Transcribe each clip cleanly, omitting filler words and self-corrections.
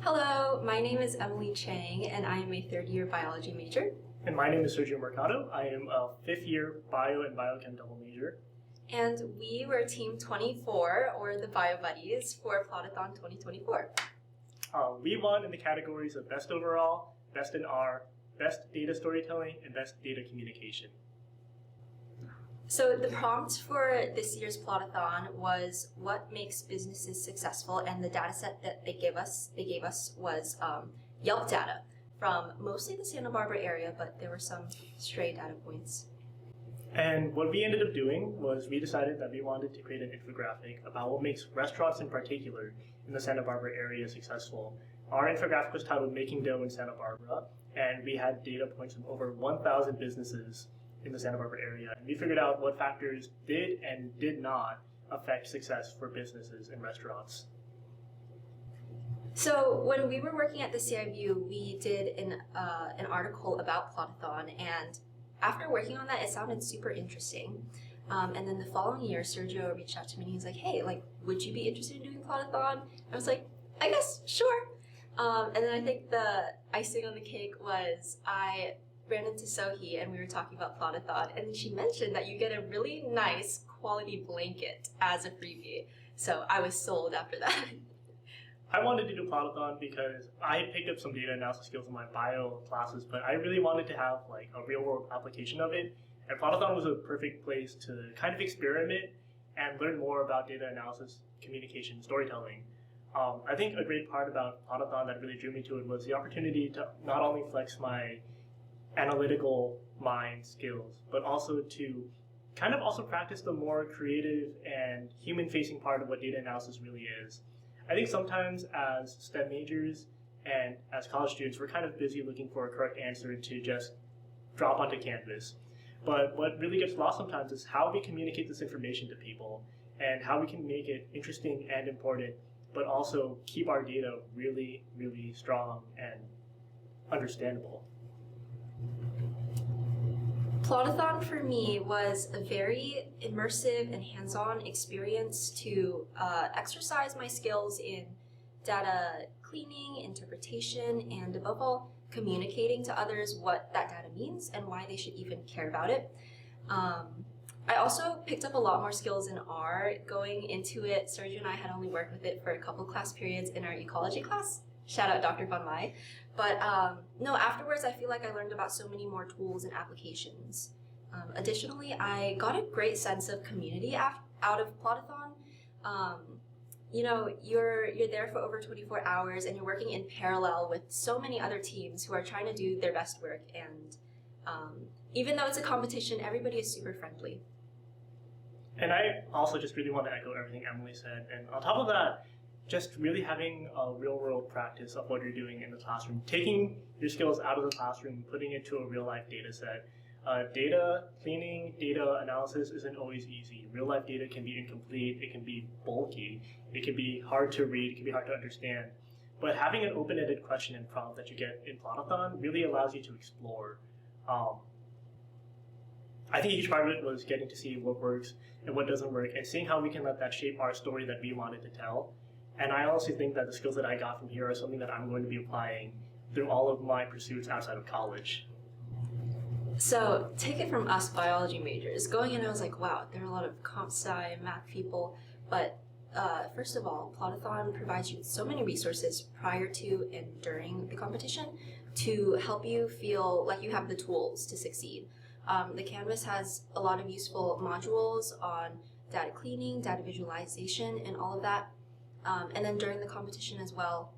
Hello, my name is Emily Chang and I am a third-year biology major. And my name is Sergio Mercado. I am a fifth-year bio and biochem double major. And we were Team 24, or the Bio Buddies, for Plot-A-Thon 2024. We won in the categories of Best Overall, Best in R, Best Data Storytelling, and Best Data Communication. So the prompt for this year's Plot-A-Thon was what makes businesses successful, and the data set that they gave us was Yelp data from mostly the Santa Barbara area, but there were some stray data points. And what we ended up doing was we decided that we wanted to create an infographic about what makes restaurants in particular in the Santa Barbara area successful. Our infographic was titled Making Dough in Santa Barbara, and we had data points from over 1,000 businesses in the Santa Barbara area. And we figured out what factors did and did not affect success for businesses and restaurants. So when we were working at the CIU, we did an article about Plot-A-Thon, and after working on that, it sounded super interesting. And then the following year, Sergio reached out to me and he was like, hey, would you be interested in doing Plot-A-Thon? I was like, I guess, sure. And then I think the icing on the cake was I ran into Sohee and we were talking about Plot-A-Thon, and she mentioned that you get a really nice quality blanket as a freebie. So I was sold after that. I wanted to do Plot-A-Thon because I had picked up some data analysis skills in my bio classes, but I really wanted to have a real world application of it. And Plot-A-Thon was a perfect place to kind of experiment and learn more about data analysis, communication, storytelling. I think a great part about Plot-A-Thon that really drew me to it was the opportunity to not only flex my analytical mind skills, but also to kind of also practice the more creative and human-facing part of what data analysis really is. I think sometimes as STEM majors and as college students, we're kind of busy looking for a correct answer to just drop onto Canvas. But what really gets lost sometimes is how we communicate this information to people and how we can make it interesting and important, but also keep our data really, really strong and understandable. Plot-A-Thon for me was a very immersive and hands-on experience to exercise my skills in data cleaning, interpretation, and above all, communicating to others what that data means and why they should even care about it. I also picked up a lot more skills in R. Going into it, Sergio and I had only worked with it for a couple class periods in our ecology class. Shout out Dr. Van Mai. But no, afterwards I feel like I learned about so many more tools and applications. Additionally, I got a great sense of community out of Plot-A-Thon. You know, you're there for over 24 hours and you're working in parallel with so many other teams who are trying to do their best work, and even though it's a competition, everybody is super friendly. And I also just really want to echo everything Emily said, and on top of that, just really having a real-world practice of what you're doing in the classroom, taking your skills out of the classroom, putting it to a real-life data set. Data cleaning, data analysis isn't always easy. Real-life data can be incomplete, it can be bulky, it can be hard to read, it can be hard to understand. But having an open-ended question and prompt that you get in Plot-A-Thon really allows you to explore. I think each part of it was getting to see what works and what doesn't work, and seeing how we can let that shape our story that we wanted to tell. And I also think that the skills that I got from here are something that I'm going to be applying through all of my pursuits outside of college. So, take it from us biology majors. Going in, I was like, wow, there are a lot of comp sci math people, but first of all, Plot-A-Thon provides you with so many resources prior to and during the competition to help you feel like you have the tools to succeed. The Canvas has a lot of useful modules on data cleaning, data visualization, and all of that. And then during the competition as well,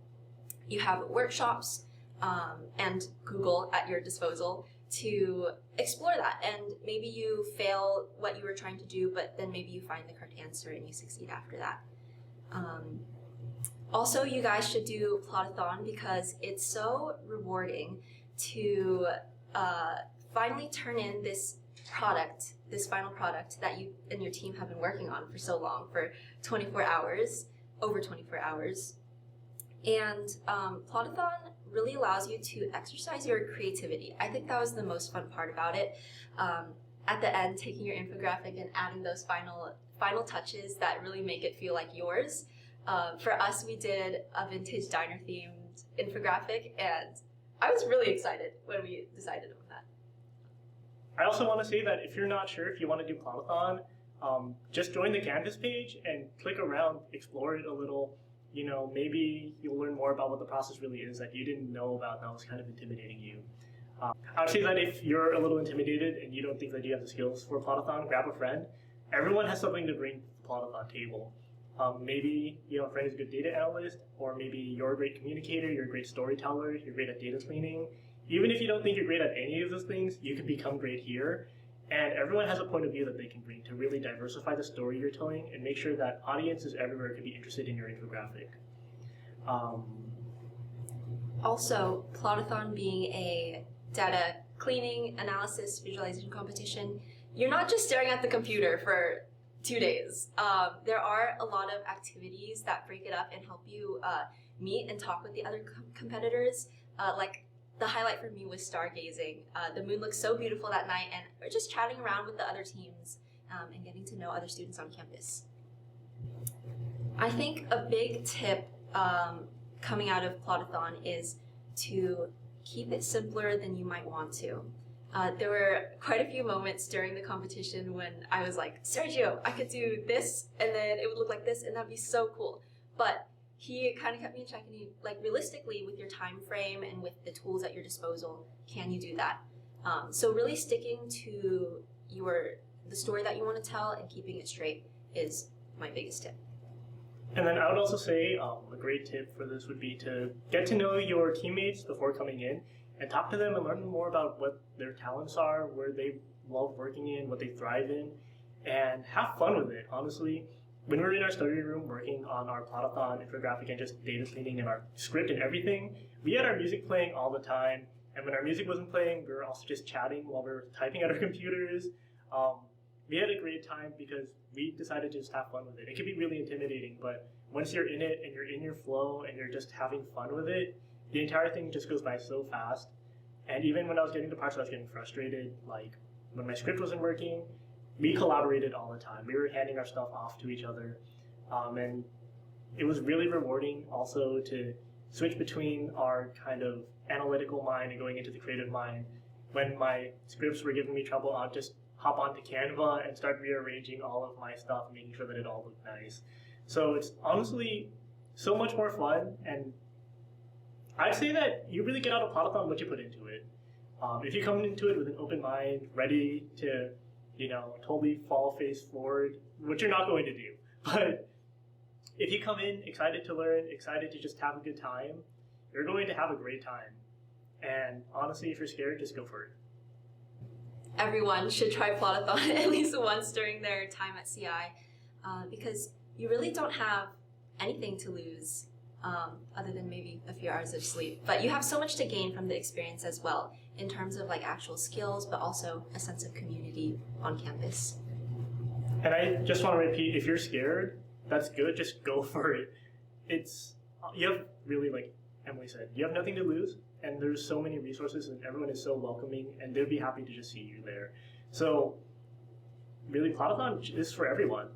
you have workshops and Google at your disposal to explore that. And maybe you fail what you were trying to do, but then maybe you find the correct answer and you succeed after that. Also, you guys should do Plot-A-Thon because it's so rewarding to finally turn in this product, this final product that you and your team have been working on for so long, for 24 hours, over 24 hours. And Plot-A-Thon really allows you to exercise your creativity. I think that was the most fun part about it. At the end, taking your infographic and adding those final touches that really make it feel like yours. For us, we did a vintage diner themed infographic, and I was really excited when we decided on that. I also want to say that if you're not sure if you want to do Plot-A-Thon, just join the Canvas page and click around, explore it a little. You know, maybe you'll learn more about what the process really is that you didn't know about that was kind of intimidating you. I would say that if you're a little intimidated and you don't think that you have the skills for Plot-A-Thon, grab a friend. Everyone has something to bring to the Plot-A-Thon table. Maybe you have a friend who's a good data analyst, or maybe you're a great communicator, you're a great storyteller, you're great at data cleaning. Even if you don't think you're great at any of those things, you can become great here. And everyone has a point of view that they can bring to really diversify the story you're telling and make sure that audiences everywhere can be interested in your infographic. Also, Plot-A-Thon being a data cleaning, analysis, visualization competition, you're not just staring at the computer for 2 days. There are a lot of activities that break it up and help you meet and talk with the other competitors. Like the highlight for me was stargazing. The moon looked so beautiful that night, and we're just chatting around with the other teams and getting to know other students on campus. I think a big tip coming out of Plot-A-Thon is to keep it simpler than you might want to. There were quite a few moments during the competition when I was like, Sergio, I could do this, and then it would look like this, and that'd be so cool. But he kind of kept me in check, and he, like, realistically, with your time frame and with the tools at your disposal, can you do that? So really sticking to the story that you want to tell and keeping it straight is my biggest tip. And then I would also say a great tip for this would be to get to know your teammates before coming in and talk to them and learn more about what their talents are, where they love working in, what they thrive in, and have fun with it, honestly. When we were in our study room working on our Plot-A-Thon infographic and just data cleaning and our script and everything, we had our music playing all the time. And when our music wasn't playing, we were also just chatting while we were typing at our computers. We had a great time because we decided to just have fun with it. It can be really intimidating, but once you're in it and you're in your flow and you're just having fun with it, the entire thing just goes by so fast. And even when I was getting to parts where I was getting frustrated, like when my script wasn't working, we collaborated all the time. We were handing our stuff off to each other. And it was really rewarding also to switch between our kind of analytical mind and going into the creative mind. When my scripts were giving me trouble, I'd just hop onto Canva and start rearranging all of my stuff and making sure that it all looked nice. So it's honestly so much more fun, and I'd say that you really get out of Plot-A-Thon what you put into it. If you come into it with an open mind, ready to, totally fall face forward, which you're not going to do, but if you come in excited to learn, excited to just have a good time, you're going to have a great time. And honestly, if you're scared, just go for it. Everyone should try Plot-A-Thon at least once during their time at CI because you really don't have anything to lose other than maybe a few hours of sleep. But you have so much to gain from the experience as well in terms of like actual skills, but also a sense of community on campus. And I just want to repeat, if you're scared, that's good, just go for it. You have really, like Emily said, you have nothing to lose, and there's so many resources and everyone is so welcoming and they'd be happy to just see you there. So really, Plot-A-Thon is for everyone.